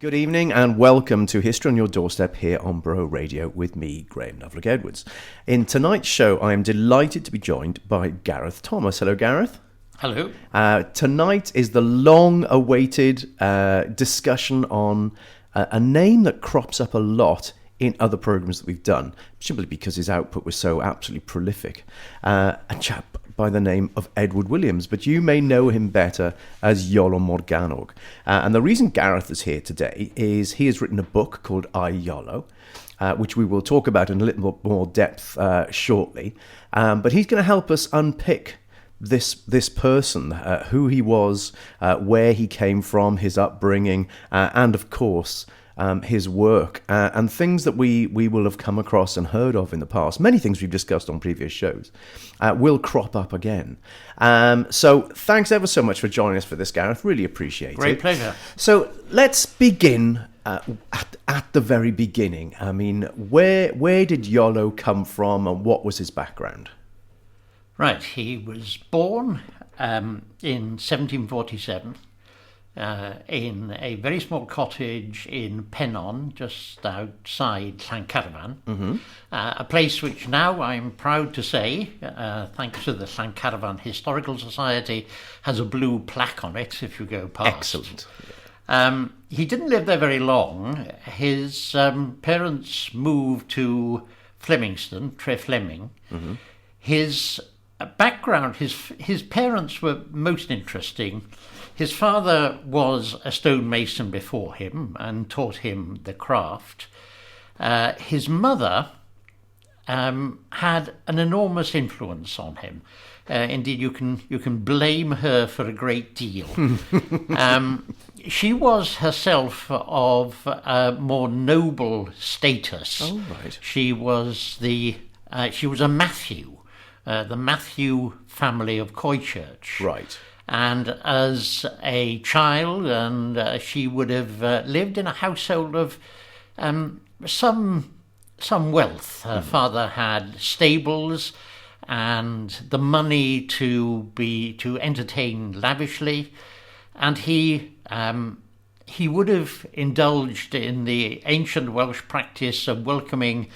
Good evening and welcome to History on Your Doorstep here on Bro Radio with me, Graham Loveluck-Edwards. In tonight's show, I am delighted to be joined by Gareth Thomas. Hello, Gareth. Hello. Tonight is the long-awaited discussion on a name that crops up a lot in other programmes that we've done, simply because his output was so absolutely prolific. A chap by the name of Edward Williams, but you may know him better as Iolo Morgannwg. And the reason Gareth is here today is he has written a book called Iolo, which we will talk about in a little more depth shortly. But he's going to help us unpick this person, who he was, where he came from, his upbringing, and of course his work, and things that we will have come across and heard of in the past. Many things we've discussed on previous shows will crop up again. So thanks ever so much for joining us for this, Gareth. Really appreciate it. Great pleasure. So let's begin at the very beginning. I mean, where did Iolo come from and what was his background? Right, he was born in 1747 in a very small cottage in Pennon, just outside Llancarfan, a place which now I'm proud to say, thanks to the Llancarfan Historical Society, has a blue plaque on it if you go past. Excellent. He didn't live there very long. His parents moved to Flemingston, Tre Fleming. His background, his parents were most interesting. His father was a stonemason before him and taught him the craft. His mother had an enormous influence on him. Indeed, you can blame her for a great deal. She was herself of a more noble status. Oh, right. She was a Matthew, the Matthew family of Coychurch. Right. And as a child, she would have lived in a household of some wealth. Her father had stables and the money to entertain lavishly, and he would have indulged in the ancient Welsh practice of welcoming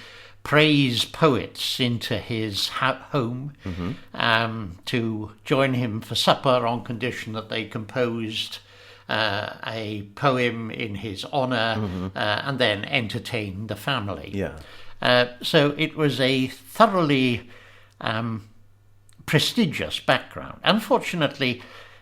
praise poets into his home to join him for supper on condition that they composed a poem in his honour and then entertained the family. Yeah. So it was a thoroughly prestigious background. Unfortunately,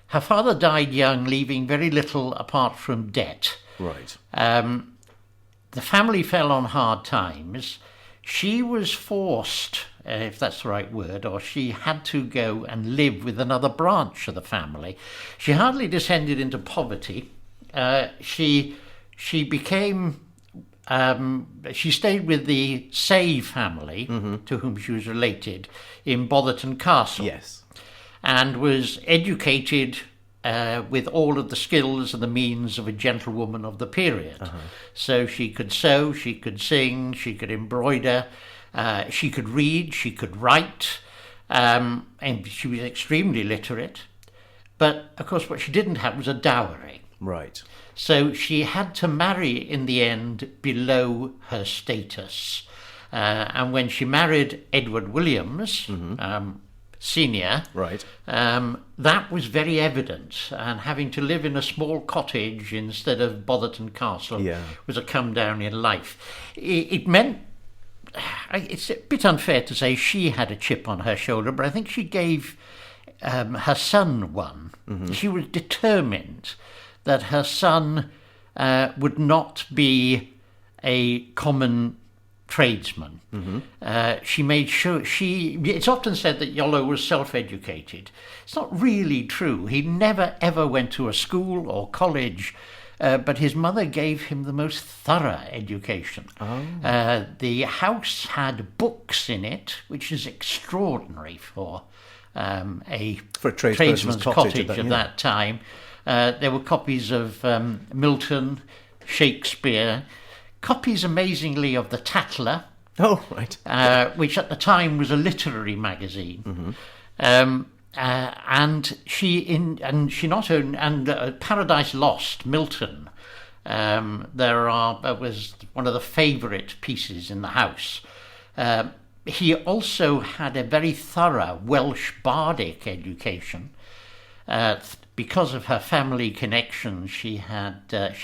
her father died young, leaving very little apart from debt. Right. The family fell on hard times. She was forced, if that's the right word, or she had to go and live with another branch of the family. She hardly descended into poverty. She became... she stayed with the Say family, to whom she was related, in Botherton Castle. Yes. And was educated with all of the skills and the means of a gentlewoman of the period. So she could sew, she could sing, she could embroider, she could read, she could write, and she was extremely literate. But, of course, what she didn't have was a dowry. Right. So she had to marry, in the end, below her status. And when she married Edward Williams, Senior, right, that was very evident, and having to live in a small cottage instead of Botherton Castle was a come down in life. It meant, it's a bit unfair to say she had a chip on her shoulder, but I think she gave her son one. She was determined that her son would not be a common tradesman. She made sure it's often said that Iolo was self-educated. It's not really true. He never ever went to a school or college, but his mother gave him the most thorough education. The house had books in it, which is extraordinary for a tradesman's cottage at that time. There were copies of Milton, Shakespeare, copies, amazingly, of the Tatler. Oh, right. Which at the time was a literary magazine. And she Paradise Lost, Milton, was one of the favourite pieces in the house. He also had a very thorough Welsh bardic education. Because of her family connections, she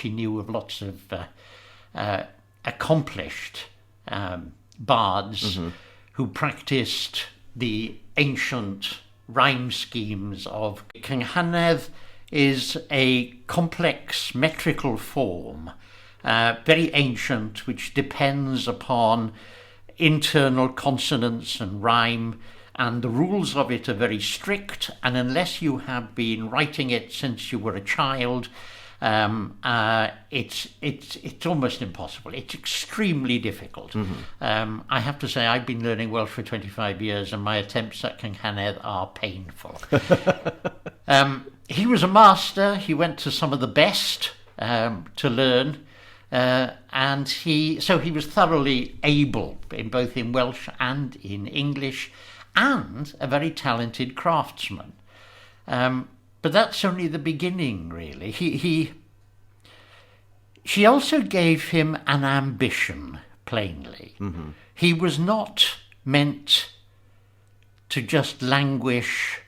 knew of lots of accomplished bards who practiced the ancient rhyme schemes of Cynghanedd. Is a complex metrical form, very ancient, which depends upon internal consonants and rhyme, and the rules of it are very strict, and unless you have been writing it since you were a child, it's almost impossible. It's extremely difficult. I have to say, I've been learning Welsh for 25 years, and my attempts at Cynghanedd are painful. He was a master. He went to some of the best to learn, and he was thoroughly able both in Welsh and in English, and a very talented craftsman. But that's only the beginning, really. She also gave him an ambition, plainly. He was not meant to just languish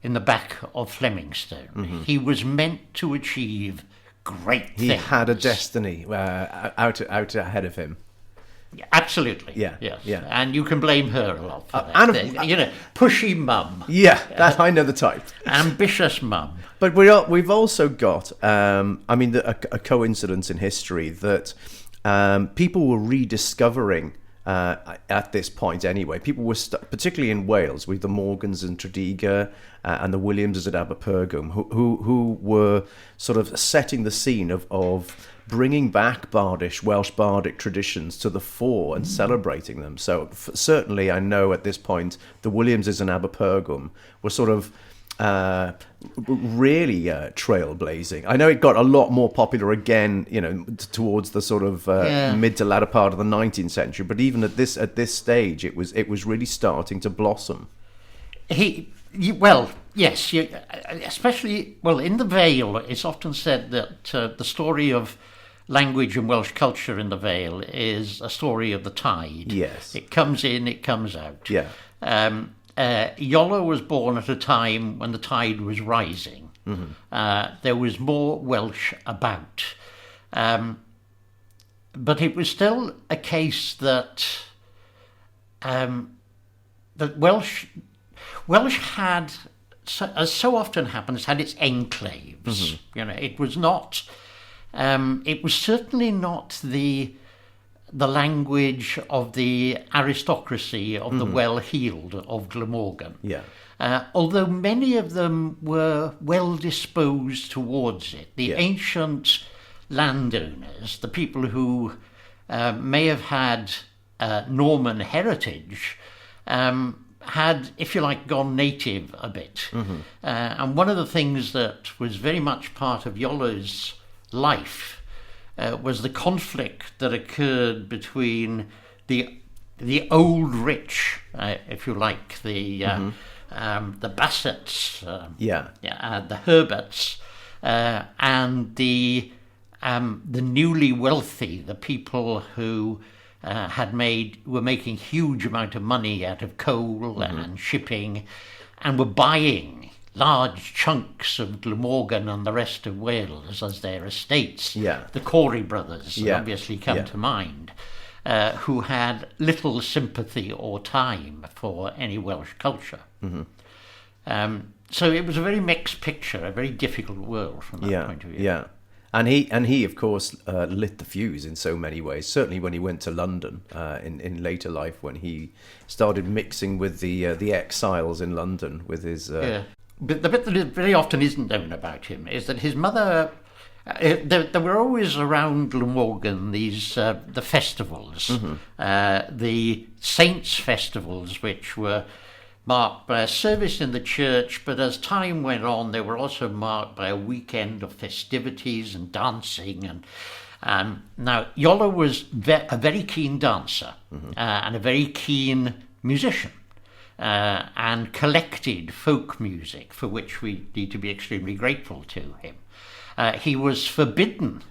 in the back of Flemingstone. He was meant to achieve great things. He had a destiny out ahead of him. Absolutely. Yeah. Yes. Yeah. And you can blame her a lot for that. Pushy mum. Yeah, that I know the type. Ambitious mum. But we've also got, a coincidence in history that people were rediscovering. At this point, anyway, people were particularly in Wales with the Morgans and Tredegar and the Williamses at Aberpergwm, who were sort of setting the scene of bringing back Welsh bardic traditions to the fore and celebrating them. So certainly, I know at this point the Williamses and Aberpergwm were sort of really trailblazing. I know it got a lot more popular again, towards the sort of mid to latter part of the 19th century. But even at this stage, it was really starting to blossom. Especially in the Vale, it's often said that the story of language and Welsh culture in the Vale is a story of the tide. Yes, it comes in, it comes out. Yeah. Iolo was born at a time when the tide was rising. There was more Welsh about. But it was still a case that Welsh had, as so often happens, had its enclaves. It was not. It was certainly not the language of the aristocracy of the well-heeled of Glamorgan. Yeah. Although many of them were well disposed towards it. The ancient landowners, the people who may have had Norman heritage, had, if you like, gone native a bit. And one of the things that was very much part of Iolo's life was the conflict that occurred between the old rich, if you like, the Bassets, the Herberts, and the newly wealthy, the people who were making huge amount of money out of coal and shipping, and were buying large chunks of Glamorgan and the rest of Wales as their estates. The Corey brothers obviously come to mind, who had little sympathy or time for any Welsh culture. So it was a very mixed picture, a very difficult world from that point of view. Yeah. And he of course lit the fuse in so many ways. Certainly when he went to London in later life, when he started mixing with the exiles in London with his. But the bit that very often isn't known about him is that his mother. There were always around Glamorgan these the festivals, the saints' festivals, which were marked by a service in the church, but as time went on, they were also marked by a weekend of festivities and dancing. And now Iolo was a very keen dancer and a very keen musician, and collected folk music, for which we need to be extremely grateful to him. He was forbidden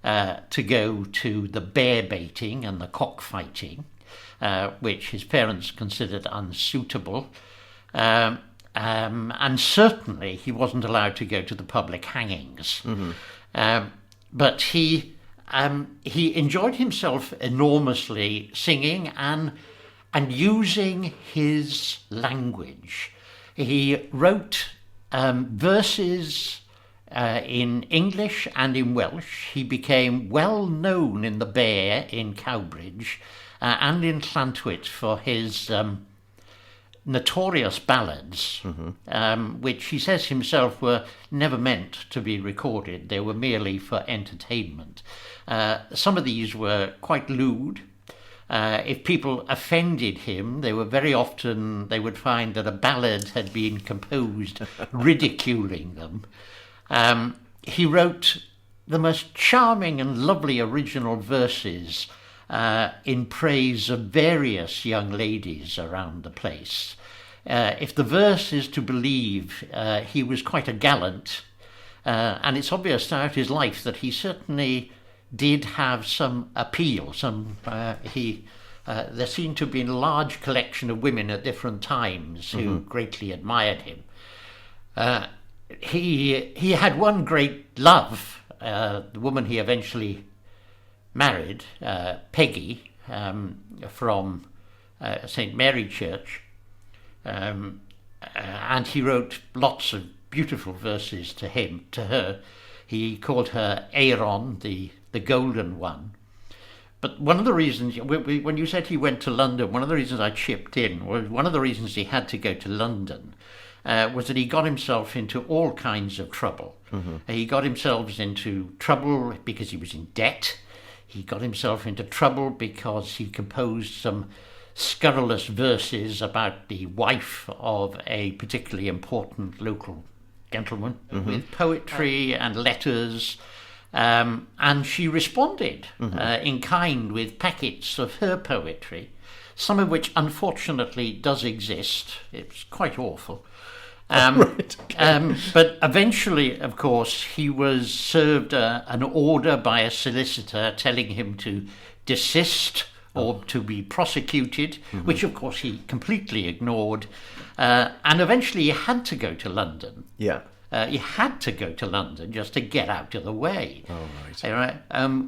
to go to the bear baiting and the cockfighting, which his parents considered unsuitable. And certainly he wasn't allowed to go to the public hangings. But he enjoyed himself enormously singing and using his language. He wrote verses in English and in Welsh. He became well known in the Bear in Cowbridge and in Llantwit for his notorious ballads, which he says himself were never meant to be recorded. They were merely for entertainment. Some of these were quite lewd. If people offended him, they would find that a ballad had been composed ridiculing them. He wrote the most charming and lovely original verses in praise of various young ladies around the place. If the verse is to believe, he was quite a gallant, and it's obvious throughout his life that he certainly did have some appeal. There seemed to have been a large collection of women at different times who greatly admired him. He had one great love, the woman he eventually married, Peggy, from St. Mary Church, and he wrote lots of beautiful verses to her. He called her Aaron, the golden one. But one of the reasons, when you said he went to London, one of the reasons I chipped in was one of the reasons he had to go to London was that he got himself into all kinds of trouble. He got himself into trouble because he was in debt. He got himself into trouble because he composed some scurrilous verses about the wife of a particularly important local gentleman with poetry and letters. And she responded in kind with packets of her poetry, some of which unfortunately does exist. It's quite awful. Right, okay. But eventually, of course, he was served an order by a solicitor telling him to desist or to be prosecuted, which of course he completely ignored. And eventually he had to go to London. Yeah. He had to go to London just to get out of the way. Oh, right.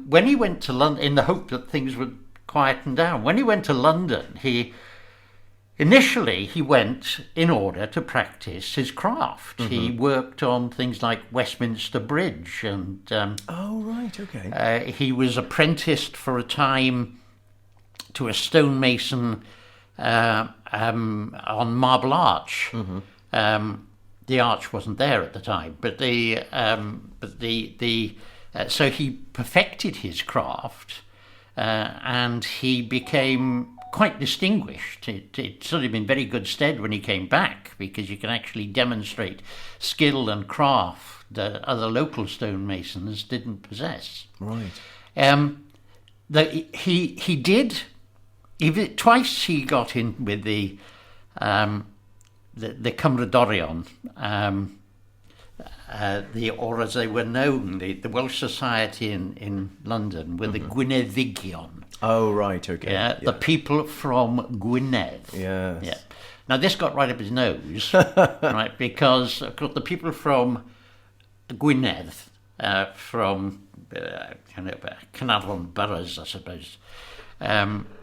When he went to London, in the hope that things would quieten down, when he went to London, Initially, he went in order to practice his craft. He worked on things like Westminster Bridge, and oh, right, okay. he was apprenticed for a time to a stonemason on Marble Arch. The arch wasn't there at the time, but so he perfected his craft, and he became quite distinguished. It stood him in very good stead when he came back, because you can actually demonstrate skill and craft that other local stonemasons didn't possess. Right. He did. Twice he got in with the Cymrodorion, or as they were known, the Welsh Society in London, were the Gwyneddigion. Oh, right, okay. Yeah, the people from Gwynedd. Yes. Yeah. Now, this got right up his nose, right, because, of course, the people from Gwynedd, from Carnarvon boroughs, I suppose,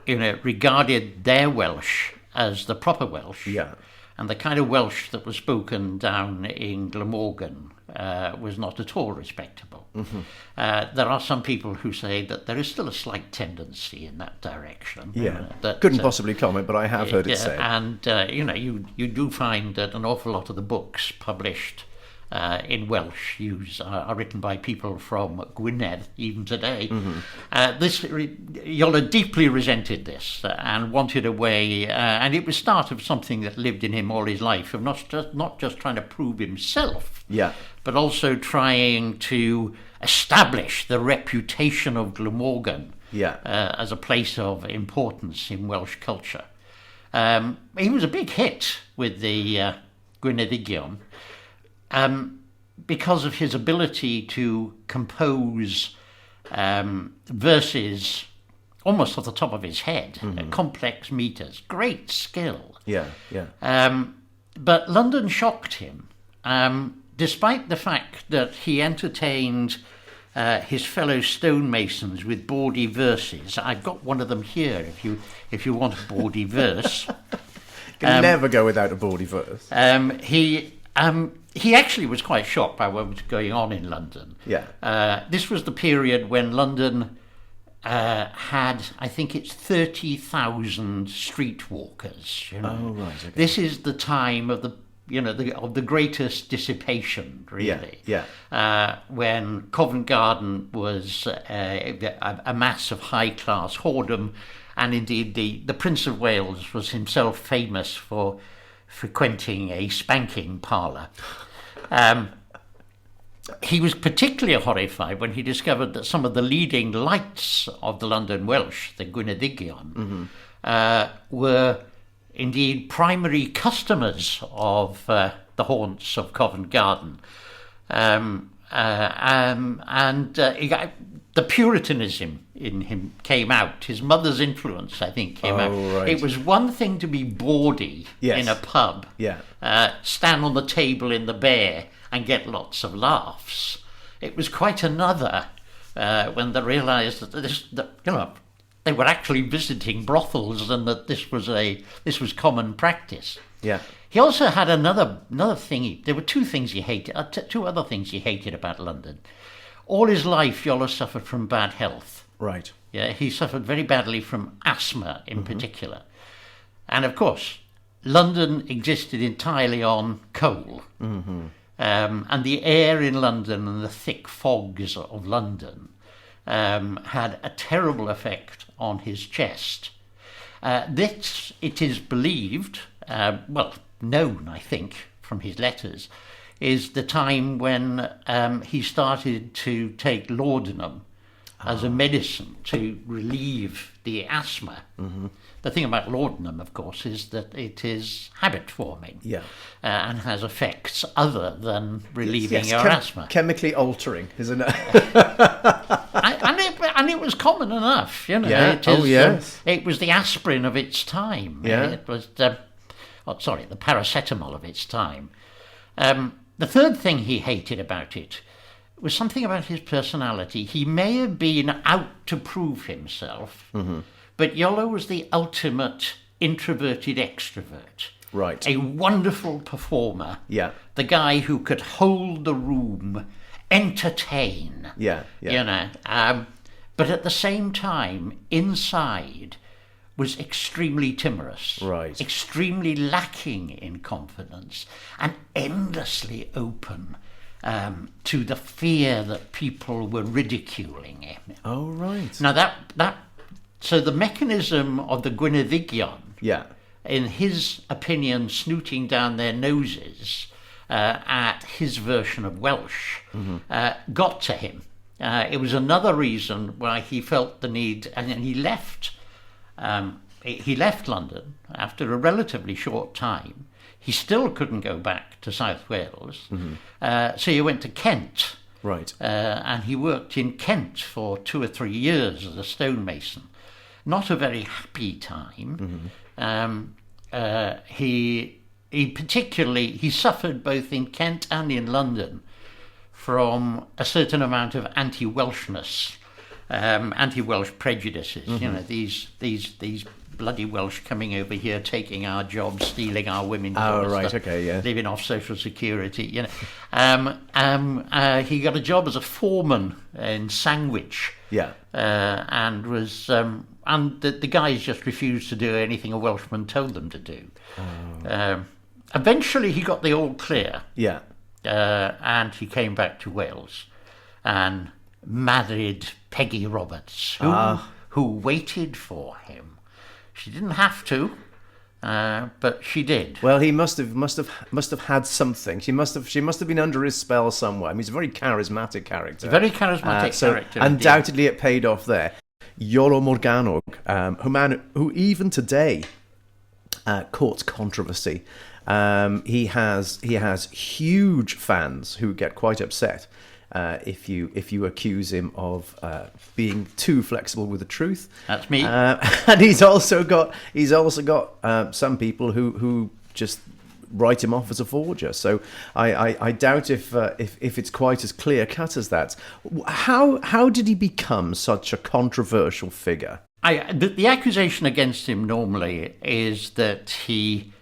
regarded their Welsh as the proper Welsh. Yeah. And the kind of Welsh that was spoken down in Glamorgan was not at all respectable. There are some people who say that there is still a slight tendency in that direction. Yeah, that, couldn't possibly comment, but I have heard it said. And, you do find that an awful lot of the books published in Welsh are written by people from Gwynedd, even today. Iolo deeply resented this and wanted a way, and it was start of something that lived in him all his life, of not just trying to prove himself, but also trying to establish the reputation of Glamorgan as a place of importance in Welsh culture. He was a big hit with the Gwyneddigion, because of his ability to compose verses almost off the top of his head, complex meters, great skill. Yeah, yeah. But London shocked him, despite the fact that he entertained his fellow stonemasons with bawdy verses. I've got one of them here if you want a bawdy verse. You can never go without a bawdy verse. He actually was quite shocked by what was going on in London. Yeah. This was the period when London had, I think it's 30,000 streetwalkers. You know? Oh, right. Okay. This is the time of the greatest dissipation, really. Yeah. When Covent Garden was a mass of high-class whoredom, and indeed the Prince of Wales was himself famous for frequenting a spanking parlour. He was particularly horrified when he discovered that some of the leading lights of the London Welsh, the Gwyneddigion, were indeed primary customers of the haunts of Covent Garden. The Puritanism in him came out. His mother's influence, I think, came out. Right. It was one thing to be bawdy in a pub, stand on the table in the Bear and get lots of laughs. It was quite another when they realised that they were actually visiting brothels and that this was common practice. Yeah. He also had another thing. There were two things he hated. Two other things he hated about London. All his life, Iolo suffered from bad health. Right. Yeah, he suffered very badly from asthma in particular. And of course, London existed entirely on coal. And the air in London and the thick fogs of London had a terrible effect on his chest. This, it is believed, known, I think, from his letters, is the time when he started to take laudanum as a medicine to relieve the asthma. The thing about laudanum, of course, is that it is habit-forming and has effects other than relieving your asthma. Chemically altering, isn't it? and it was common enough, you know. Yeah. It was the aspirin of its time. Yeah. It was, the paracetamol of its time. The third thing he hated about it was something about his personality. He may have been out to prove himself, but Iolo was the ultimate introverted extrovert. Right. A wonderful performer. Yeah. The guy who could hold the room, entertain. Yeah. You know. But at the same time, inside, was extremely timorous, right, extremely lacking in confidence, and endlessly open to the fear that people were ridiculing him. Oh, right. Now so the mechanism of the Gwyneddigion, in his opinion, snooting down their noses at his version of Welsh, got to him. It was another reason why he felt the need, and he left. He left London after a relatively short time. He still couldn't go back to South Wales, so he went to Kent. Right. And he worked in Kent for 2 or 3 years as a stonemason. Not a very happy time. He suffered both in Kent and in London from a certain amount of anti-Welshness. Anti-Welsh prejudices, you know, these bloody Welsh coming over here, taking our jobs, stealing our women, living off social security. You know, he got a job as a foreman in Sandwich. And was and the guys just refused to do anything a Welshman told them to do. Eventually, he got the all clear. And he came back to Wales, and married Peggy Roberts, who waited for him. She didn't have to, but she did. Well, he must have had something. She must have been under his spell somewhere. I mean, he's a very charismatic character. Very charismatic character. Undoubtedly, it paid off there. Iolo Morgannwg, who even today courts controversy. He has huge fans who get quite upset if you accuse him of being too flexible with the truth. That's me. And he's also got some people who just write him off as a forger. So I doubt if it's quite as clear cut as that. How did he become such a controversial figure? The accusation against him normally is that he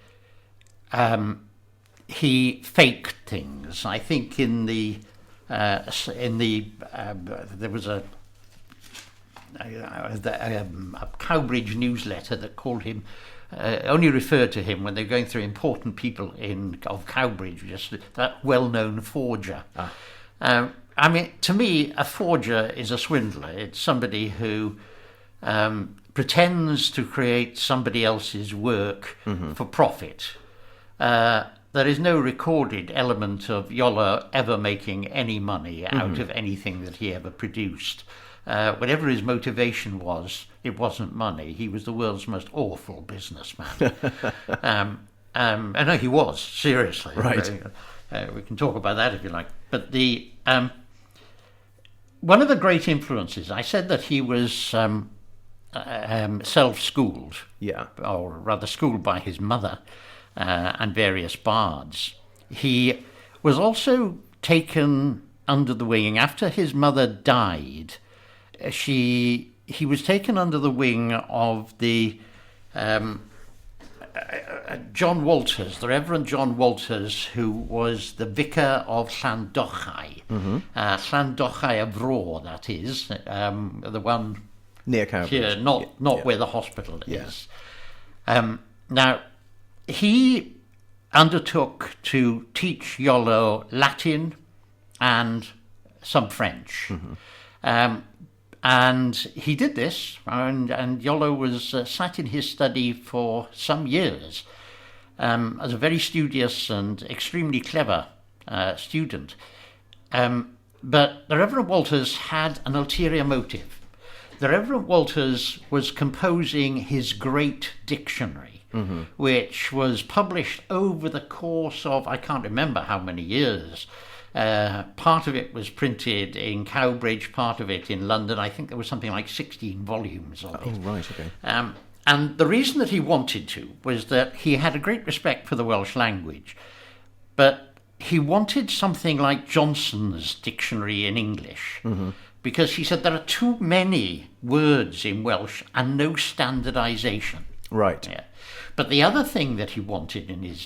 faked things. I think there was a Cowbridge newsletter that called him, only referred to him when they were going through important people of Cowbridge, just that well-known forger. I mean, to me, a forger is a swindler. It's somebody who pretends to create somebody else's work for profit. There is no recorded element of Iolo ever making any money out of anything that he ever produced. Whatever his motivation was, it wasn't money. He was the world's most awful businessman. I know he was, seriously. Right. We can talk about that if you like. But one of the great influences, I said that he was self-schooled, or rather schooled by his mother and various bards. He was also taken under the wing after his mother died. He was taken under the wing of the John Walters, the Reverend John Walters, who was the vicar of Llandochai, Llandochai of Raw, that is, the one near Cowbridge, here, not where the hospital is. Now, he undertook to teach Iolo Latin and some French. And he did this, and Iolo was sat in his study for some years as a very studious and extremely clever student. But the Reverend Walters had an ulterior motive. The Reverend Walters was composing his great dictionary, which was published over the course of, I can't remember how many years. Part of it was printed in Cowbridge, part of it in London. I think there was something like 16 volumes of it. Oh, right, okay. And the reason that he wanted to was that he had a great respect for the Welsh language, but he wanted something like Johnson's dictionary in English, because he said there are too many words in Welsh and no standardization. Right. Yeah. But the other thing that he wanted in his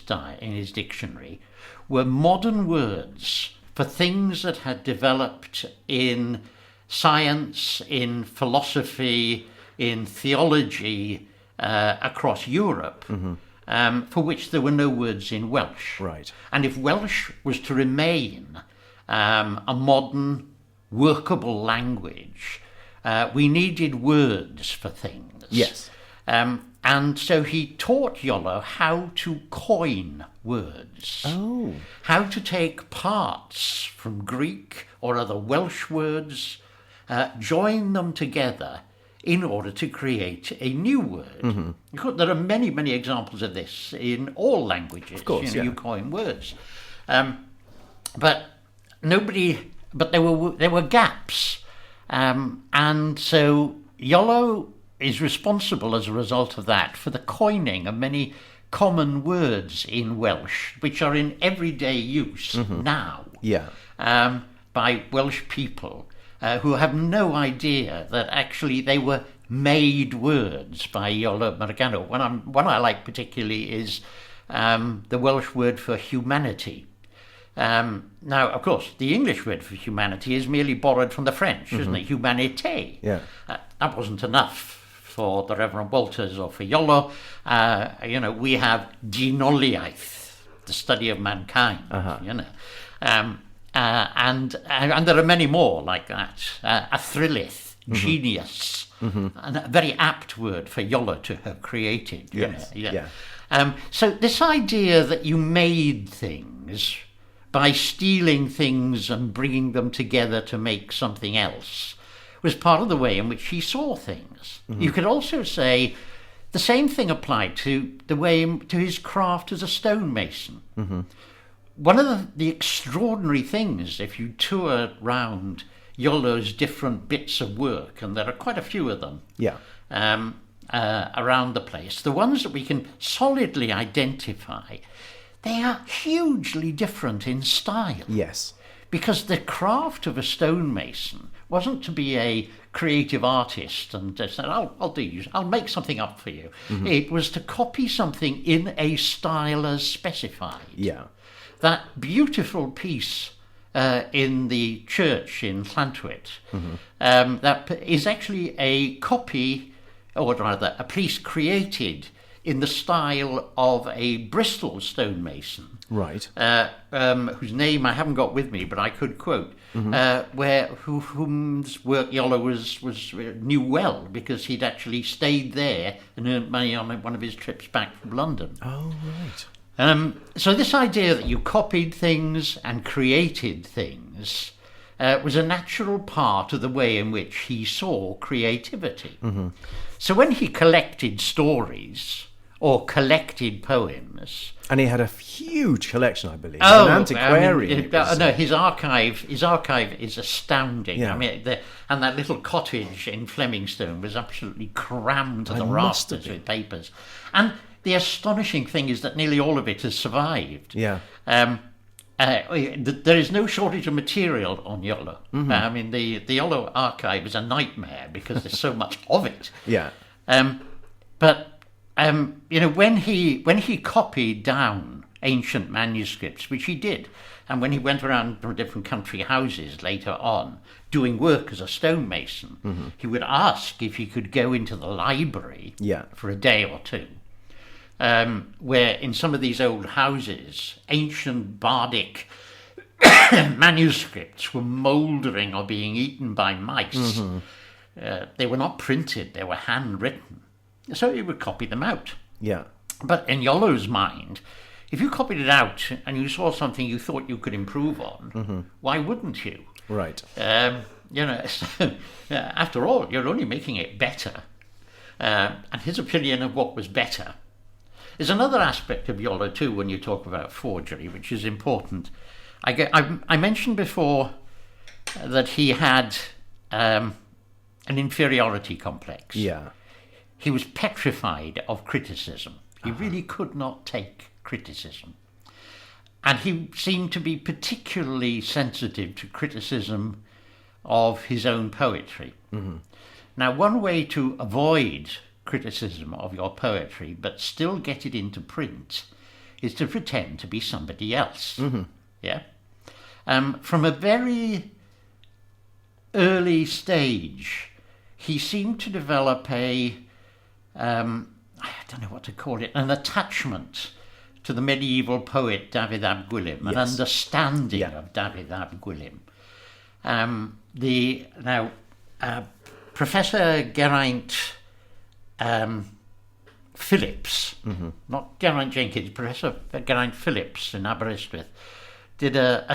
dictionary were modern words for things that had developed in science, in philosophy, in theology across Europe, for which there were no words in Welsh. Right. And if Welsh was to remain a modern, workable language, we needed words for things. Yes. And so he taught Iolo how to coin words. Oh. How to take parts from Greek or other Welsh words, join them together in order to create a new word. There are many, many examples of this in all languages. Of course, you coin words. But there were gaps. And so Iolo is responsible as a result of that for the coining of many common words in Welsh, which are in everyday use now by Welsh people who have no idea that actually they were made words by Iolo Morgannwg. One I like particularly is the Welsh word for humanity. Now, of course, the English word for humanity is merely borrowed from the French, isn't it? Humanité. Yeah. That wasn't enough for the Reverend Walters or for Iolo. We have genoliaeth, the study of mankind. And there are many more like that. Athrillith, genius, and a very apt word for Iolo to have created. Yes. So this idea that you made things by stealing things and bringing them together to make something else was part of the way in which he saw things. You could also say the same thing applied to the way to his craft as a stonemason. one of the extraordinary things, if you tour round Iolo's different bits of work, and there are quite a few of them, around the place, the ones that we can solidly identify, they are hugely different in style. Yes. Because the craft of a stonemason wasn't to be a creative artist and just said, I'll make something up for you. Mm-hmm. It was to copy something in a style as specified. Yeah. That beautiful piece in the church in Llantwit, that is actually a copy, or rather a piece created in the style of a Bristol stonemason, right? Whose name I haven't got with me, but I could quote, whom's work Iolo knew well, because he'd actually stayed there and earned money on one of his trips back from London. Oh, right. So this idea that you copied things and created things was a natural part of the way in which he saw creativity. Mm-hmm. So when he collected stories or collected poems, and he had a huge collection, I believe. An antiquarian. No, his archive is astounding. Yeah. I mean, and that little cottage in Flemingstone was absolutely crammed to the rafters with papers. And the astonishing thing is that nearly all of it has survived. Yeah. There is no shortage of material on Iolo. Mm-hmm. I mean, the Iolo archive is a nightmare because there's so much of it. Yeah. But when he copied down ancient manuscripts, which he did, and when he went around to different country houses later on doing work as a stonemason, he would ask if he could go into the library for a day or two. Where in some of these old houses, ancient bardic manuscripts were mouldering or being eaten by mice. They were not printed, they were handwritten. So he would copy them out. Yeah. But in Iolo's mind, if you copied it out and you saw something you thought you could improve on, why wouldn't you? Right. After all, you're only making it better. And his opinion of what was better is another aspect of Iolo too when you talk about forgery, which is important. I mentioned before that he had an inferiority complex. Yeah. He was petrified of criticism. He really could not take criticism. And he seemed to be particularly sensitive to criticism of his own poetry. Mm-hmm. Now, one way to avoid criticism of your poetry but still get it into print is to pretend to be somebody else. Mm-hmm. Yeah. From a very early stage, he seemed to develop I don't know what to call it, an attachment to the medieval poet Dafydd ap Gwilym, an understanding of Dafydd ap Gwilym. Professor Geraint Phillips, not Geraint Jenkins, Professor Geraint Phillips in Aberystwyth, did a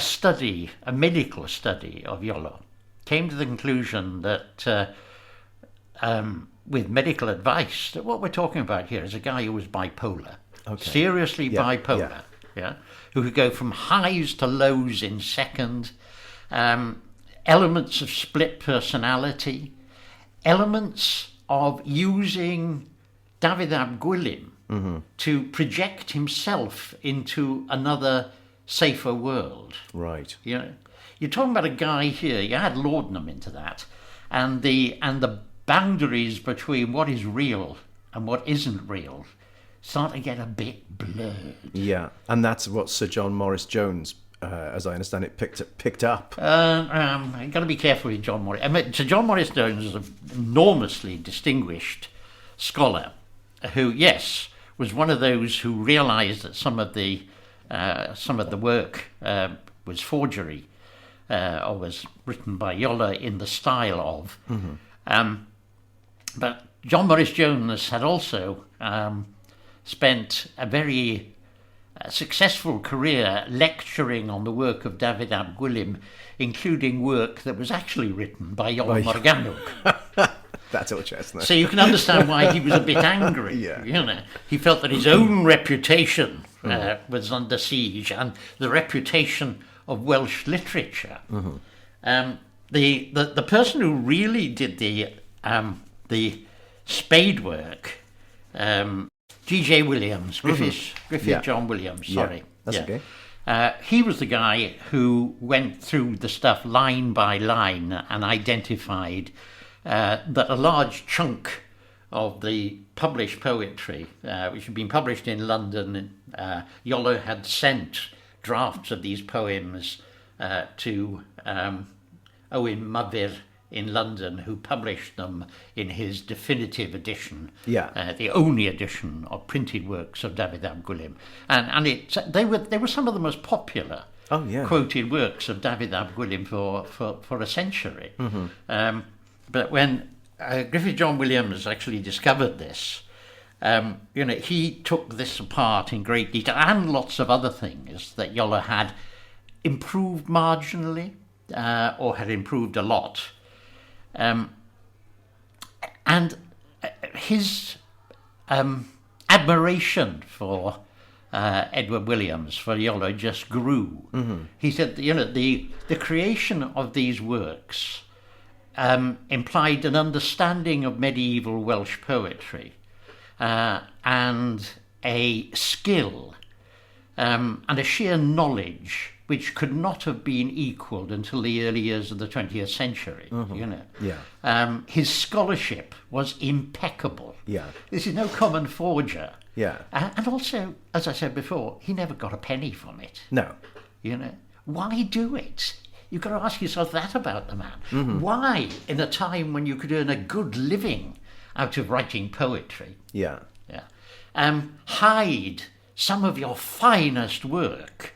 medical study of Iolo, came to the conclusion that with medical advice, that what we're talking about here is a guy who was bipolar, seriously bipolar, who could go from highs to lows in second, elements of split personality, elements of using Dafydd ap Gwilym to project himself into another safer world. Right. You're talking about a guy here, you add laudanum into that, and the boundaries between what is real and what isn't real start to get a bit blurred. Yeah, and that's what Sir John Morris Jones, as I understand it, picked up. You've got to be careful with John Morris. Sir John Morris Jones is an enormously distinguished scholar who, yes, was one of those who realised that some of the work was forgery or was written by Iolo in the style of. But John Morris Jones had also spent a very successful career lecturing on the work of Dafydd ap Gwilym, including work that was actually written by Iolo Morgannwg. That's all chestnut. So you can understand why he was a bit angry. He felt that his own reputation was under siege, and the reputation of Welsh literature. The person who really did the spade work, G.J. Williams, Griffith John Williams, sorry. That's okay. He was the guy who went through the stuff line by line and identified that a large chunk of the published poetry, which had been published in London, Iolo had sent drafts of these poems to Owen Myfyr in London, who published them in his definitive edition, the only edition of printed works of Dafydd ap Gwilym, and they were some of the most popular quoted works of Dafydd ap Gwilym for a century. But when Griffith John Williams actually discovered this, he took this apart in great detail, and lots of other things that Iolo had improved marginally or had improved a lot. And his admiration for Edward Williams, for Iolo, just grew. He said, the creation of these works implied an understanding of medieval Welsh poetry and a skill and a sheer knowledge which could not have been equalled until the early years of the 20th century. His scholarship was impeccable. This is no common forger. And also, as I said before, he never got a penny from it. No. Why do it? You've got to ask yourself that about the man. Why, in a time when you could earn a good living out of writing poetry, hide some of your finest work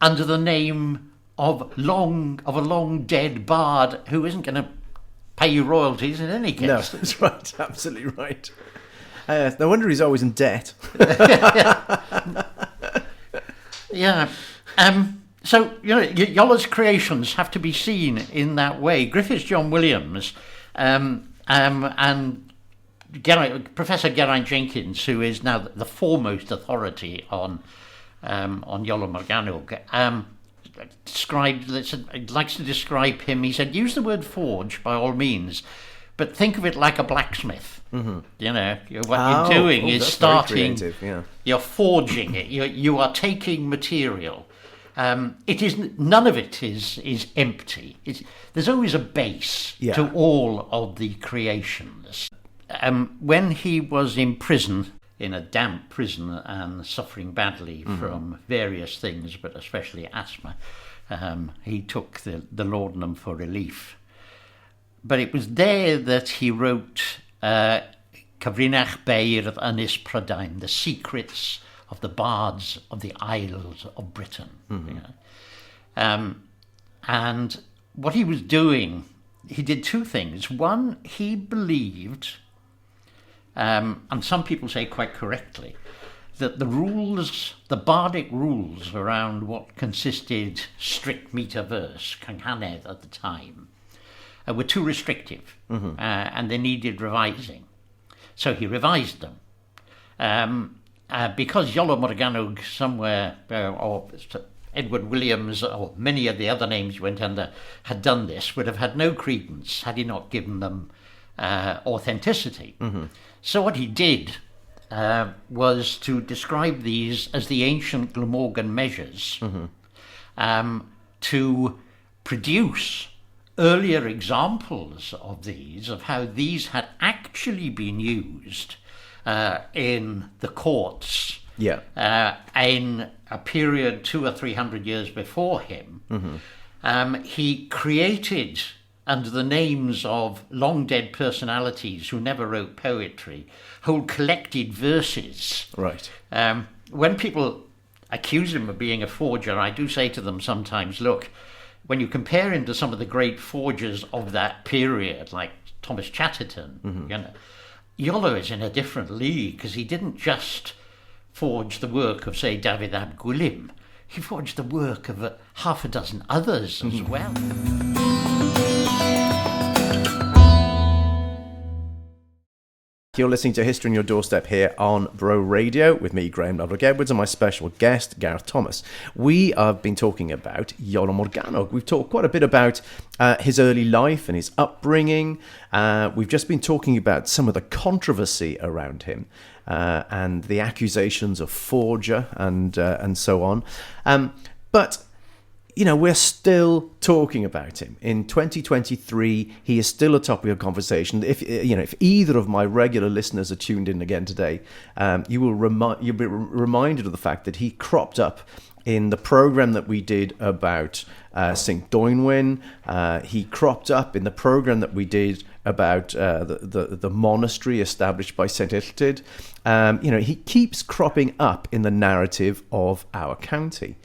under the name of a long dead bard who isn't going to pay you royalties in any case? No, that's right, absolutely right. No wonder he's always in debt. So, Iolo's creations have to be seen in that way. Griffith John Williams and Professor Geraint Jenkins, who is now the foremost authority on Iolo Morgannwg, likes to describe him. He said, use the word forge by all means, but think of it like a blacksmith. What you're doing is starting, you're forging it, you are taking material. None of it is empty. There's always a base to all of the creations. When he was in prison, in a damp prison, and suffering badly from various things, but especially asthma, he took the laudanum for relief. But it was there that he wrote Cyfrinach Beirdd Ynys Prydain, the secrets of the bards of the Isles of Britain. And what he was doing, he did two things. One, he believed, and some people say quite correctly, that the bardic rules around what consisted strict meter verse, Canhanedd at the time, were too restrictive, and they needed revising. So he revised them. Because Iolo Morgannwg somewhere, or Edward Williams, or many of the other names you went under, had done this, would have had no credence had he not given them authenticity. So what he did was to describe these as the ancient Glamorgan measures, to produce earlier examples of these, of how these had actually been used in the courts in a period 200 or 300 years before him. He created, under the names of long dead personalities who never wrote poetry, whole collected verses. Right. When people accuse him of being a forger, I do say to them sometimes, look, when you compare him to some of the great forgers of that period, like Thomas Chatterton, Iolo is in a different league, because he didn't just forge the work of, say, Dafydd ap Gwilym. He forged the work of half a dozen others as well. You're listening to History on Your Doorstep here on Bro Radio with me, Graham Loveluck-Edwards, and my special guest, Gareth Thomas. We have been talking about Iolo Morgannwg. We've talked quite a bit about his early life and his upbringing. We've just been talking about some of the controversy around him and the accusations of forger and so on. But you know, we're still talking about him. In 2023, he is still a topic of conversation. If either of my regular listeners are tuned in again today, you'll be reminded of the fact that he cropped up in the program that we did about St. Dwynwen. He cropped up in the program that we did about the monastery established by St. Eisteddfod. He keeps cropping up in the narrative of our county.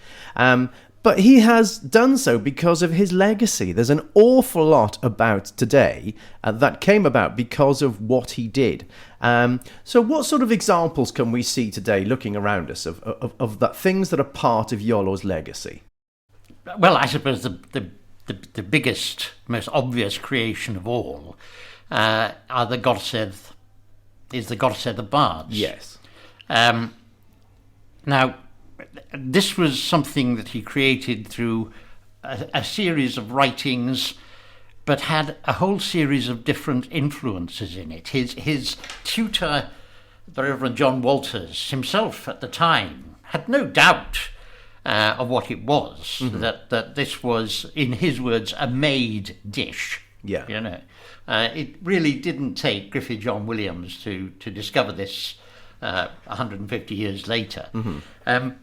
But he has done so because of his legacy. There's an awful lot about today that came about because of what he did. So what sort of examples can we see today looking around us of that things that are part of Iolo's legacy? Well, I suppose the biggest, most obvious creation of all are the Gorsedd of Bards. Yes. Now, this was something that he created through a series of writings, but had a whole series of different influences in it. His tutor, the Reverend John Walters, himself at the time, had no doubt of what it was, that this was, in his words, a made dish. Yeah. It really didn't take Griffith John Williams to discover this 150 years later.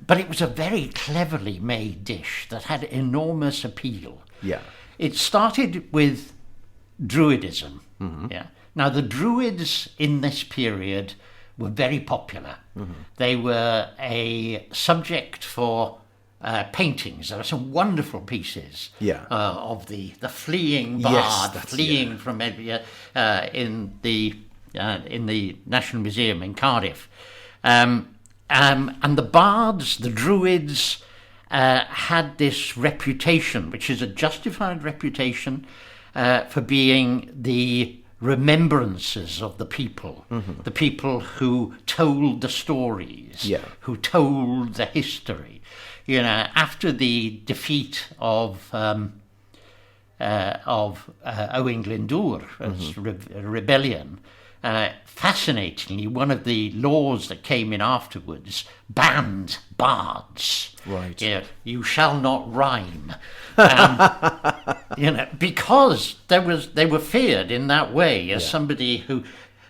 But it was a very cleverly made dish that had enormous appeal. Yeah. It started with Druidism. Yeah. Now, the Druids in this period were very popular. They were a subject for paintings. There are some wonderful pieces of the fleeing bard, from in the National Museum in Cardiff. And the bards, the druids, had this reputation, which is a justified reputation, for being the remembrances of the people, the people who told the stories, who told the history. After the defeat of Owain Glyndwr's rebellion, fascinatingly, one of the laws that came in afterwards banned bards. Right. You shall not rhyme. Because they were feared in that way as somebody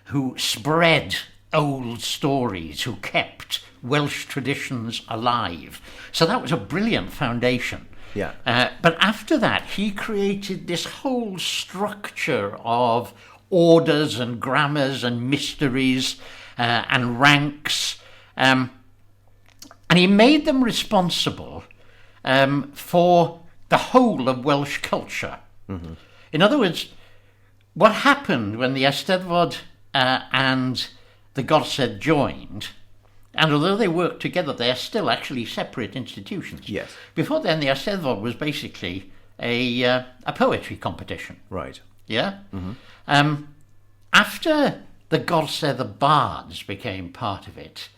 who spread old stories, who kept Welsh traditions alive. So that was a brilliant foundation. Yeah. But after that, he created this whole structure of orders and grammars and mysteries and ranks, and he made them responsible for the whole of Welsh culture. In other words, what happened when the Eisteddfod and the Gorsedd joined, and although they worked together, they are still actually separate institutions. Yes. Before then, the Eisteddfod was basically a poetry competition. Right. Yeah? After the Gorsedd of Bards became part of it,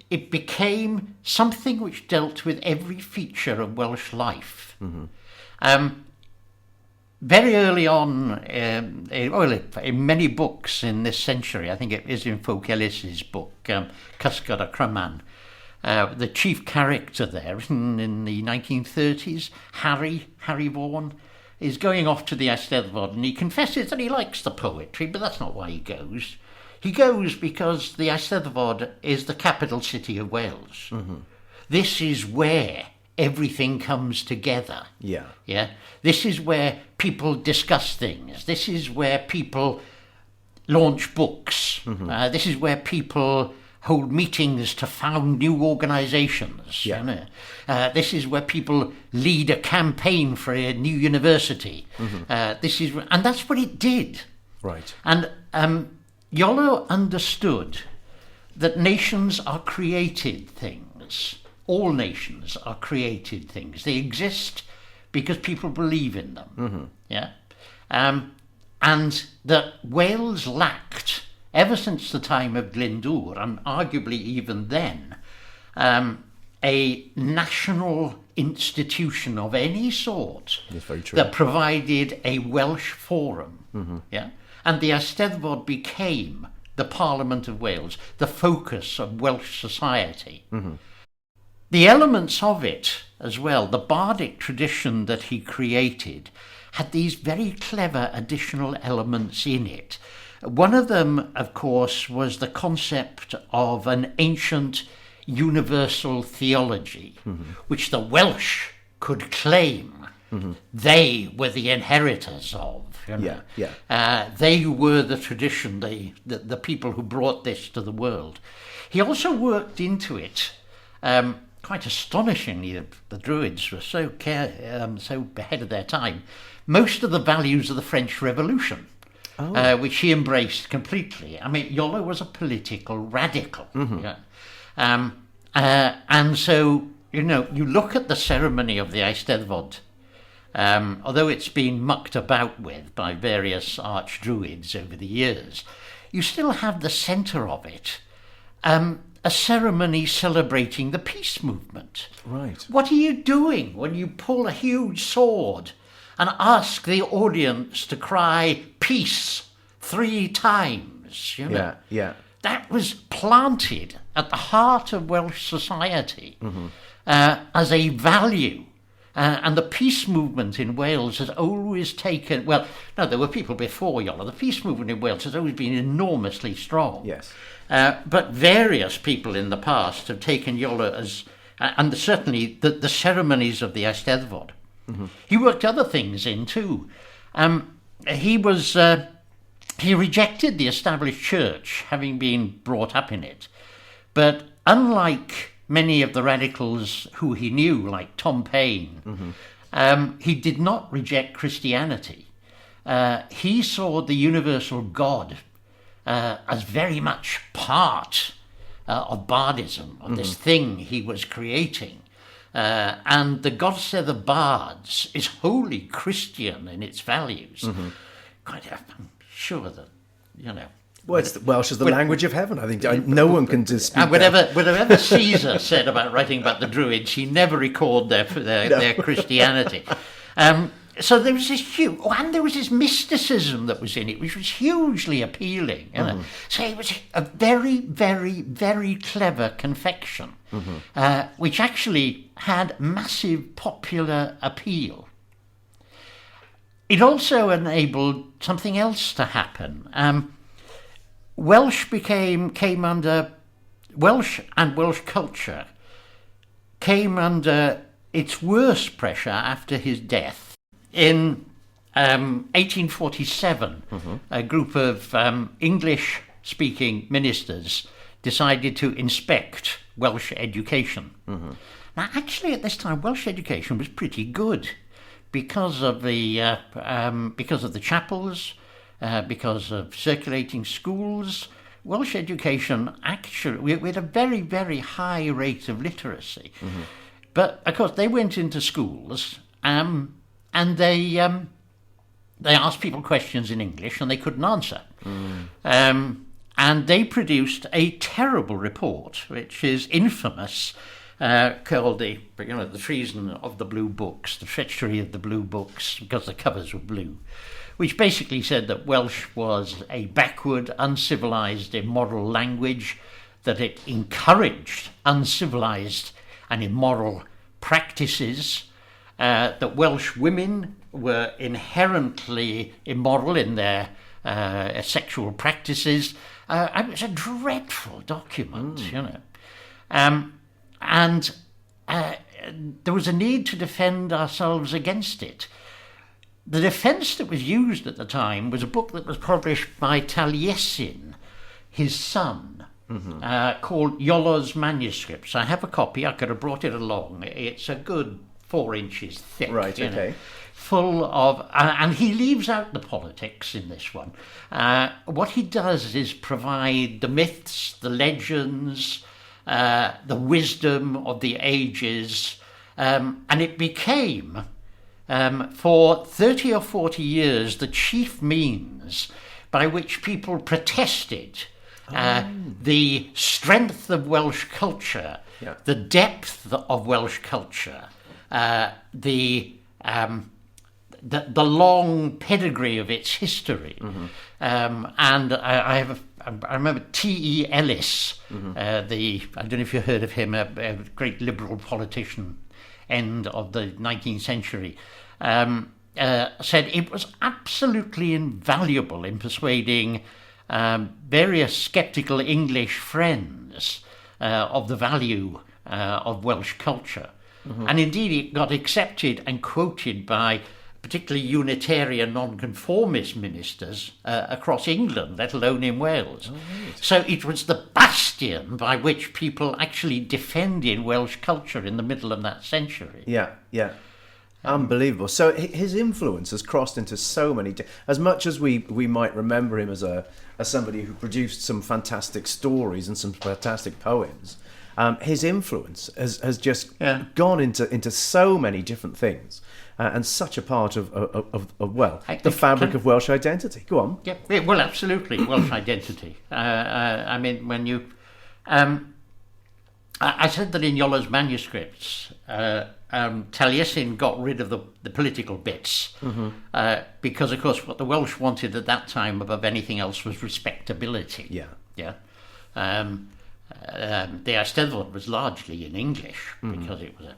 it became something which dealt with every feature of Welsh life. Very early on, in many books in this century, I think it is in Folk Ellis's book, Cysgod y Cryman, the chief character there, written in the 1930s, Harry Vaughan, is going off to the Eisteddfod, and he confesses that he likes the poetry, but that's not why he goes. He goes because the Eisteddfod is the capital city of Wales. This is where everything comes together. Yeah. This is where people discuss things. This is where people launch books. This is where people hold meetings to found new organisations. This is where people lead a campaign for a new university. And that's what it did. Right. And Iolo understood that nations are created things. All nations are created things. They exist because people believe in them. And that Wales lacked ever since the time of Glyndŵr, and arguably even then, a national institution of any sort that provided a Welsh forum. Yeah, and the Eisteddfod became the Parliament of Wales, the focus of Welsh society. The elements of it as well, the bardic tradition that he created, had these very clever additional elements in it. One of them, of course, was the concept of an ancient universal theology, which the Welsh could claim they were the inheritors of. You know? They were the tradition, the people who brought this to the world. He also worked into it, quite astonishingly, the Druids were so ahead of their time, most of the values of the French Revolution, which he embraced completely. I mean, Iolo was a political radical. And so, you know, you look at the ceremony of the Eisteddfod, although it's been mucked about with by various archdruids over the years, you still have the centre of it, a ceremony celebrating the peace movement. Right. What are you doing when you pull a huge sword and ask the audience to cry peace 3 times? You know? That was planted at the heart of Welsh society as a value. And the peace movement in Wales has always taken... Well, no, there were people before Iolo. The peace movement in Wales has always been enormously strong. Yes. But various people in the past have taken Iolo as... and certainly the ceremonies of the Eisteddfod. He worked other things in too. He rejected the established church, having been brought up in it. But unlike many of the radicals who he knew, like Tom Paine, he did not reject Christianity. He saw the universal God as very much part of Bardism, of this thing he was creating. And the Gorsedd of Bards is wholly Christian in its values. I'm sure that, you know... Well, Welsh is the language of heaven. I think no one can dispute and whatever Caesar said about writing about the Druids, he never recalled their Christianity. So there was this huge... and there was this mysticism that was in it, which was hugely appealing. You know? So it was a very, very, very clever confection, which actually had massive popular appeal. It also enabled something else to happen. Welsh and Welsh culture came under its worst pressure after his death. In 1847, a group of English-speaking ministers decided to inspect Welsh education. Now, actually, at this time, Welsh education was pretty good because of the chapels. Because of circulating schools, Welsh education actually, we had a very, very high rate of literacy. But of course, they went into schools and they asked people questions in English and they couldn't answer. And they produced a terrible report, which is infamous, called the treason of the blue books, the treachery of the blue books, because the covers were blue, which basically said that Welsh was a backward, uncivilized, immoral language, that it encouraged uncivilized and immoral practices, that Welsh women were inherently immoral in their sexual practices. It was a dreadful document, you know. And there was a need to defend ourselves against it. The defence that was used at the time was a book that was published by Taliesin, his son, called Iolo's Manuscripts. I have a copy. I could have brought it along. It's a good 4 inches thick. Right, okay. Full of... and he leaves out the politics in this one. What he does is provide the myths, the legends, the wisdom of the ages, and it became... for 30 or 40 years, the chief means by which people protested the strength of Welsh culture, the depth of Welsh culture, the long pedigree of its history. And I remember T.E. Ellis, I don't know if you heard of him, a great liberal politician, end of the 19th century, said it was absolutely invaluable in persuading various sceptical English friends of the value of Welsh culture. And indeed it got accepted and quoted by particularly Unitarian nonconformist ministers across England, let alone in Wales. So it was the bastion by which people actually defended Welsh culture in the middle of that century. Unbelievable. So his influence has crossed into so many... As much as we might remember him as somebody who produced some fantastic stories and some fantastic poems, his influence has just gone into so many different things. And such a part of the fabric of Welsh identity. Go on. Yeah, well, absolutely, Welsh identity. I mean, when you... I said that in Iolo's manuscripts, Taliesin got rid of the political bits because, of course, what the Welsh wanted at that time above anything else was respectability. The Eisteddfod was largely in English because it was,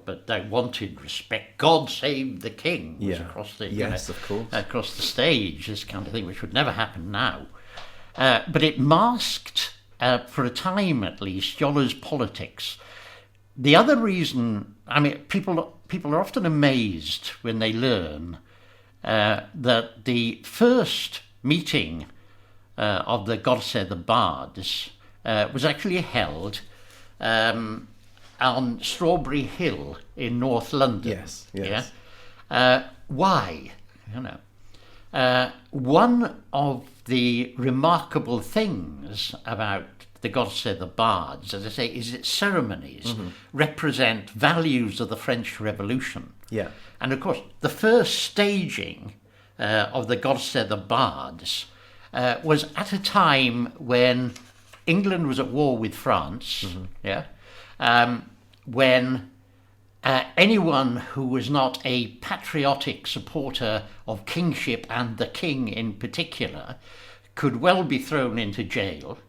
but they wanted respect. God save the king was across the of course, across the stage. This kind of thing, which would never happen now. But it masked, for a time at least, Iolo's politics. The other reason, I mean, people are often amazed when they learn that the first meeting of the Gorsedd, the Bards, was actually held on Strawberry Hill in North London. Yes. Why? One of the remarkable things about the Gorsedd, the Bards, as I say, is its ceremonies represent values of the French Revolution. And of course, the first staging of the Gorsedd, the Bards was at a time when England was at war with France, when anyone who was not a patriotic supporter of kingship and the king in particular could well be thrown into jail.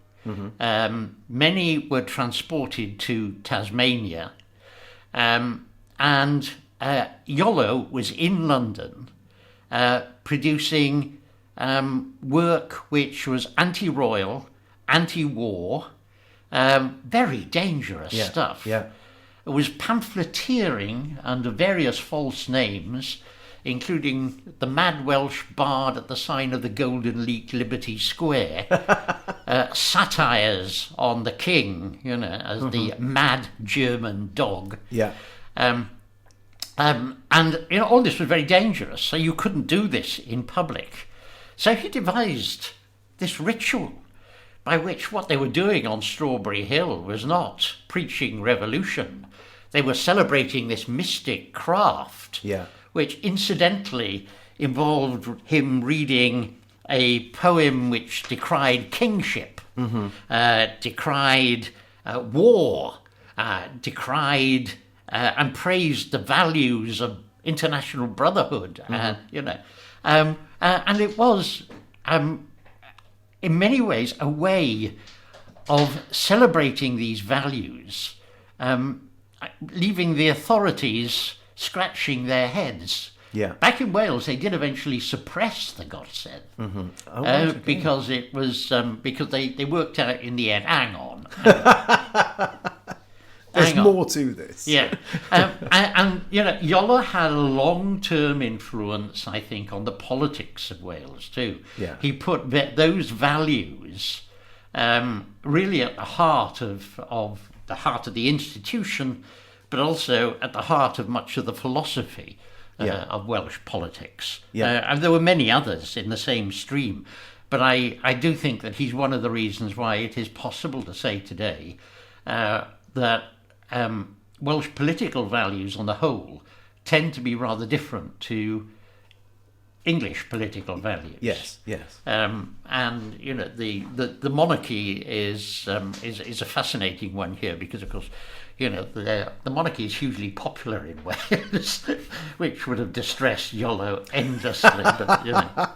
Many were transported to Tasmania, and Iolo was in London producing work which was anti-royal, anti-war, very dangerous stuff. It was pamphleteering under various false names, including the Mad Welsh Bard at the sign of the Golden Leek, Liberty Square, satires on the king, as the mad German dog. And all this was very dangerous, so you couldn't do this in public. So he devised this ritual by which what they were doing on Strawberry Hill was not preaching revolution. They were celebrating this mystic craft, which incidentally involved him reading a poem which decried kingship, decried war, decried and praised the values of international brotherhood, and it was in many ways a way of celebrating these values, leaving the authorities scratching their heads. Back in Wales, they did eventually suppress the Gorsedd because it was because they worked out in the end. Hang on. There's more to this. And Iolo had a long-term influence, I think, on the politics of Wales too. He put those values really at the heart of the institution, but also at the heart of much of the philosophy of Welsh politics. And there were many others in the same stream, but I do think that he's one of the reasons why it is possible to say today that Welsh political values on the whole tend to be rather different to English political values. Yes, yes. And you know, the monarchy is a fascinating one here because, of course, you know, the monarchy is hugely popular in Wales, which would have distressed Iolo endlessly. But, you know.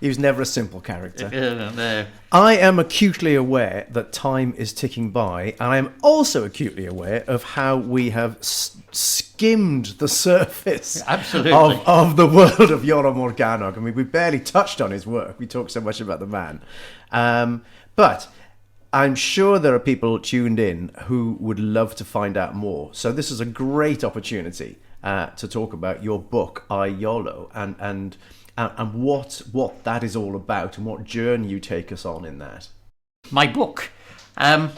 He was never a simple character. No. I am acutely aware that time is ticking by, and I am also acutely aware of how we have skimmed the surface Absolutely. of the world of Iolo Morgannwg. I mean, we barely touched on his work. We talked so much about the man. But I'm sure there are people tuned in who would love to find out more. So this is a great opportunity to talk about your book, Iolo, and what that is all about and what journey you take us on in that. My book. I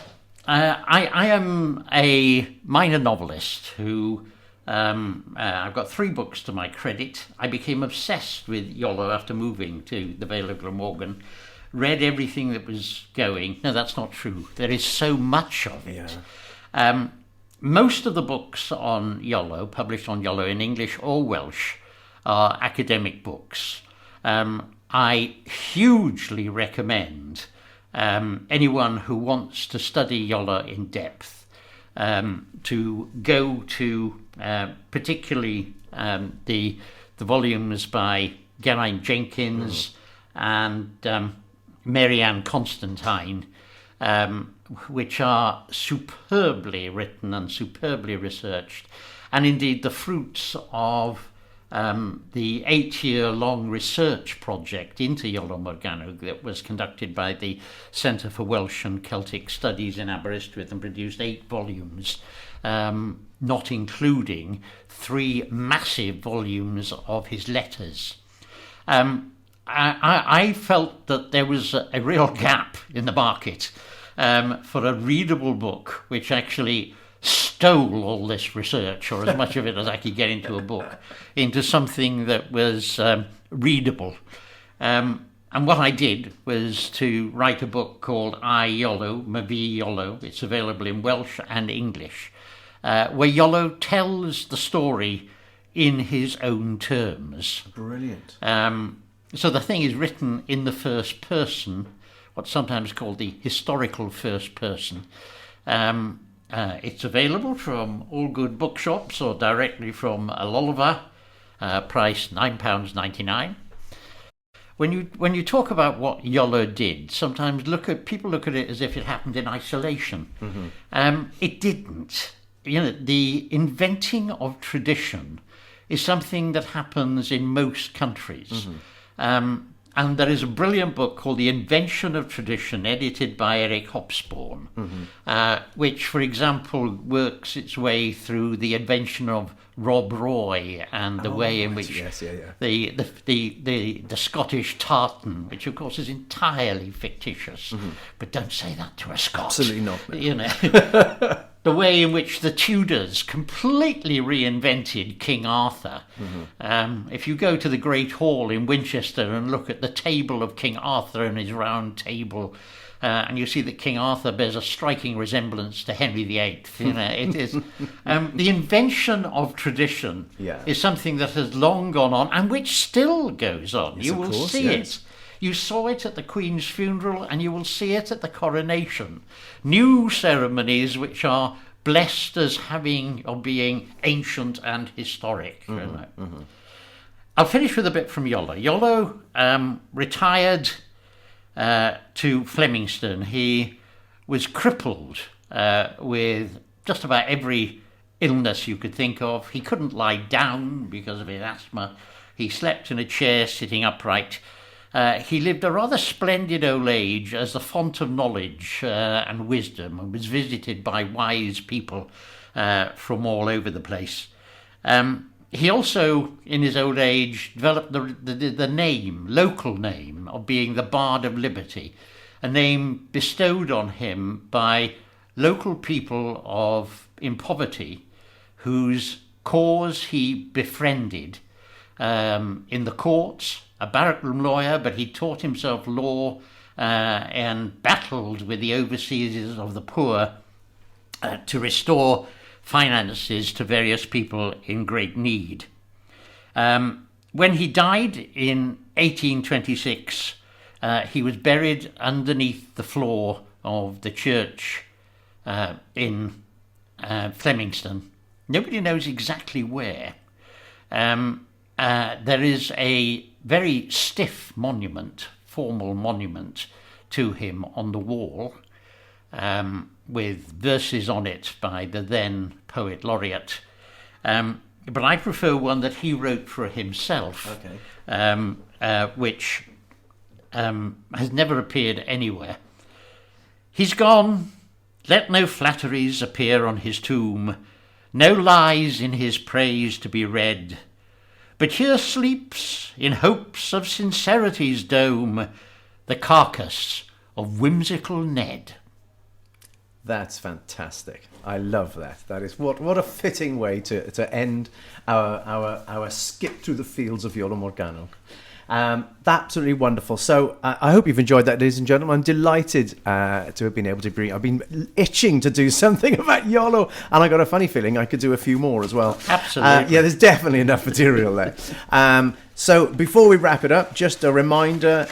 am a minor novelist who I've got 3 books to my credit. I became obsessed with Iolo after moving to the Vale of Glamorgan. Read everything that was going. No, that's not true. There is so much of it. Yeah. Most of the books on Iolo, published on Iolo in English or Welsh, are academic books. I hugely recommend anyone who wants to study Iolo in depth to go to particularly the volumes by Geraint Jenkins and Mary Ann Constantine, which are superbly written and superbly researched, and indeed the fruits of the 8-year-long research project into Iolo Morgannwg that was conducted by the Centre for Welsh and Celtic Studies in Aberystwyth and produced 8 volumes, not including 3 massive volumes of his letters. I felt that there was a real gap in the market for a readable book which actually stole all this research, or as much of it as I could get into a book, into something that was readable. And what I did was to write a book called Iolo, Mavi Iolo. It's available in Welsh and English, where Iolo tells the story in his own terms. Brilliant. So the thing is written in the first person, what's sometimes called the historical first person. It's available from all good bookshops or directly from a Lolva, price £9.99. When you talk about what Iolo did, sometimes people look at it as if it happened in isolation. Mm-hmm. It didn't. You know, the inventing of tradition is something that happens in most countries. Mm-hmm. And there is a brilliant book called The Invention of Tradition, edited by Eric Hobsbawm, mm-hmm. Which, for example, works its way through the invention of Rob Roy and the way in which the Scottish tartan, which of course is entirely fictitious, mm-hmm. but don't say that to a Scot. Absolutely not. No. You know. The way in which the Tudors completely reinvented King Arthur. Mm-hmm. If you go to the Great Hall in Winchester and look at the table of King Arthur and his round table, and you see that King Arthur bears a striking resemblance to Henry VIII. You know, it is the invention of tradition is something that has long gone on and which still goes on. Yes, you will see it. You saw it at the Queen's funeral and you will see it at the coronation. New ceremonies which are blessed as having or being ancient and historic. Mm-hmm, you know. Mm-hmm. I'll finish with a bit from Iolo. Iolo retired to Flemingstone. He was crippled with just about every illness you could think of. He couldn't lie down because of his asthma. He slept in a chair sitting upright. He lived a rather splendid old age as the font of knowledge and wisdom, and was visited by wise people from all over the place. He also, in his old age, developed the local name of being the Bard of Liberty, a name bestowed on him by local people in poverty whose cause he befriended in the courts. A barrack room lawyer, but he taught himself law and battled with the overseers of the poor to restore finances to various people in great need. when he died in 1826, he was buried underneath the floor of the church in Flemingston. Nobody knows exactly where. There is a very stiff monument, formal monument to him on the wall, with verses on it by the then poet laureate. But I prefer one that he wrote for himself, which has never appeared anywhere. He's gone, let no flatteries appear on his tomb, no lies in his praise to be read, but here sleeps, in hopes of sincerity's dome, the carcass of whimsical Ned. That's fantastic. I love that. That is what a fitting way to end our skip through the fields of Iolo Morgannwg. Absolutely wonderful. So I hope you've enjoyed that, ladies and gentlemen. I'm delighted to have been able to bring. I've been itching to do something about Iolo, and I got a funny feeling I could do a few more as well. Absolutely. Yeah, there's definitely enough material there. So before we wrap it up, just a reminder.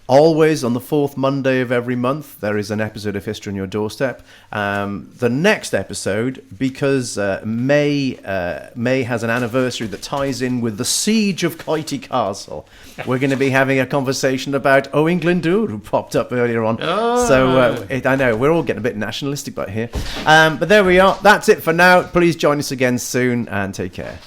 Always on the fourth Monday of every month, there is an episode of History on your doorstep. The next episode, because May has an anniversary that ties in with the siege of Coity Castle, we're going to be having a conversation about Owain Glyndŵr, who popped up earlier on. Oh. So I know, we're all getting a bit nationalistic back here. But there we are. That's it for now. Please join us again soon and take care.